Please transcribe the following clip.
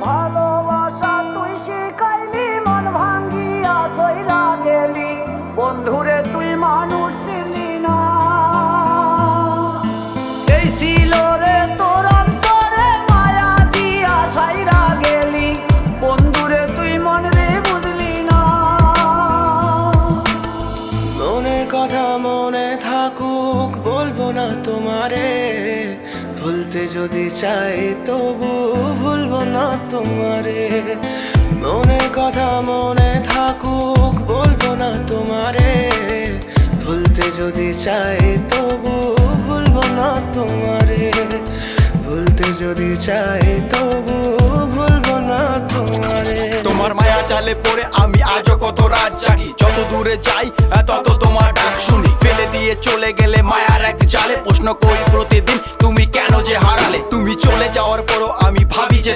ভালোবাসা তুই শিখাইলি, মন ভাঙ্গিয়া চইলা গেলি, বন্ধুরে তুই মানুষ ছিলি না। এই ছিল রে তোর অন্তরে মায়া দিয়া ছাইরা গেলি, বন্ধুরে তুই মন রে বুঝলি না। মনের কথা মনে থাকুক বলবো না তোমারে, ভুলতে যদি চাই তবু ভুলবো না তোমারে। মনের কথা মনে থাকুক বলবো না তোমারে, ভুলতে যদি চাই তবু ভুলবো না তোমারে। ভুলতে যদি চাই তবু ভুলবো না তোমারে। তোমার মায়া জালে পড়ে আমি আজও কত রাত জাগি, যত দূরে যাই তত তোমার ডাক শুনি। ফেলে দিয়ে চলে গেলে মায়ার এক জালে, প্রশ্ন করি প্রতিদিন তুমি কেন যে হারালে। তুমি চলে যাওয়ার পরও আমি ভাবি যে